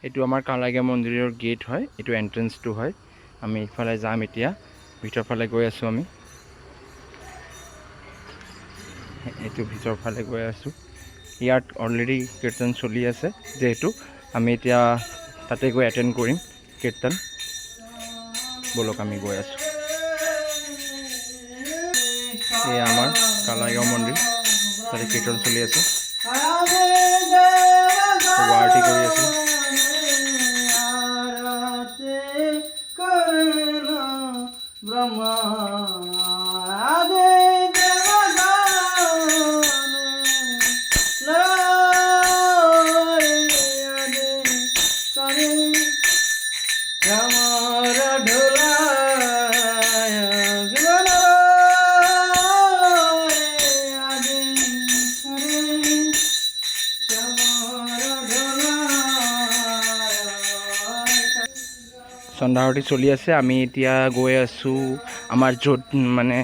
এইটো আমাৰ কালাগা মন্দিৰৰ গেট হয়, এইটো এন্ট্ৰেন্সটো হয়। আমি ইফালে যাম এতিয়া, ভিতৰ ফালে গৈ আছোঁ আমি। এইটো ভিতৰ ফালে গৈ আছোঁ। ইয়াত অলৰেডি কীৰ্তন চলি আছে, যিহেতু আমি এতিয়া তাতে গৈ এটেণ্ড কৰিম কীৰ্তন। বলক আমি গৈ আছোঁ। এয়া আমাৰ কালাইগাঁও মন্দিৰ, তাতে কীৰ্তন চলি আছে, আৰতি কৰি আছে। সন্ধ্যা আৰতি চলি আছে। আমি এতিয়া গৈ আছোঁ আমাৰ য'ত মানে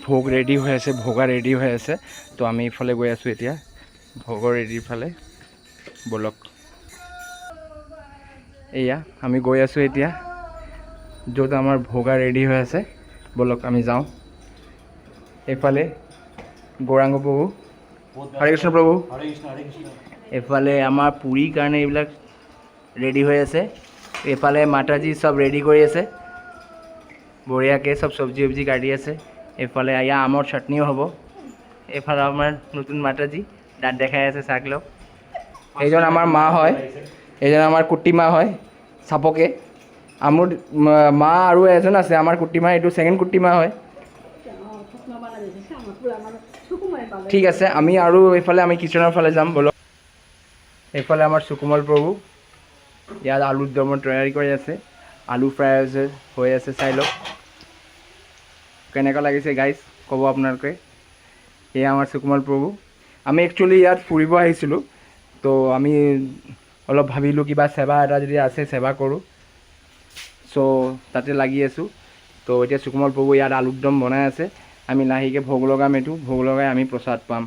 ভোগ ৰেডি হৈ আছে, ভোগা ৰেডি হৈ আছে। তো আমি ইফালে গৈ আছোঁ এতিয়া ভোগৰ ৰেডিৰ ফালে। বলক, এয়া আমি গৈ আছোঁ এতিয়া য'ত আমাৰ ভোগা ৰেডি হৈ আছে। বলক আমি যাওঁ। এইফালে গৌৰাংগ প্ৰভু, হৰে কৃষ্ণ প্ৰভু। এইফালে আমাৰ পুৰীৰ কাৰণে এইবিলাক ৰেডি হৈ আছে। এইফালে মাতাজী চব ৰেডি কৰি আছে বঢ়িয়াকৈ, চব চব্জি উব্জি কাটি আছে। এইফালে এয়া আমৰ চাটনিও হ'ব। এইফালে আমাৰ নতুন মাতাজী দাঁত দেখাই আছে, চাক লওক। এইজন আমাৰ মা হয়, এইজন আমাৰ কুটি মা হয় চাপকে। মোৰ মা আৰু এজন আছে আমাৰ কুটি মা, এইটো ছেকেণ্ড কুটি মা হয়। ঠিক আছে, আমি আৰু এইফালে আমি কিচেনৰ ফালে যাম। বলক, এইফালে আমাৰ সুকুমল প্ৰভু, ইয়াত আলুৰ দমৰ তৈয়াৰী কৰি আছে, আলু ফ্ৰাই হৈ আছে। চাই লওক কেনেকুৱা লাগিছে গাইজ, ক'ব আপোনালোকে। এয়া আমাৰ সুকুমল প্ৰভু। আমি একচুৱেলি ইয়াত ফুৰিব আহিছিলোঁ, তো আমি অলপ ভাবিলোঁ কিবা সেৱা এটা যদি আছে সেৱা কৰোঁ, চ' তাতে লাগি আছোঁ। তো এতিয়া সুকুমল প্ৰভু ইয়াত আলুৰ দম বনাই আছে, আমি লাহেকৈ ভোগ লগাম। এইটো ভোগ লগাই আমি প্ৰসাদ পাম।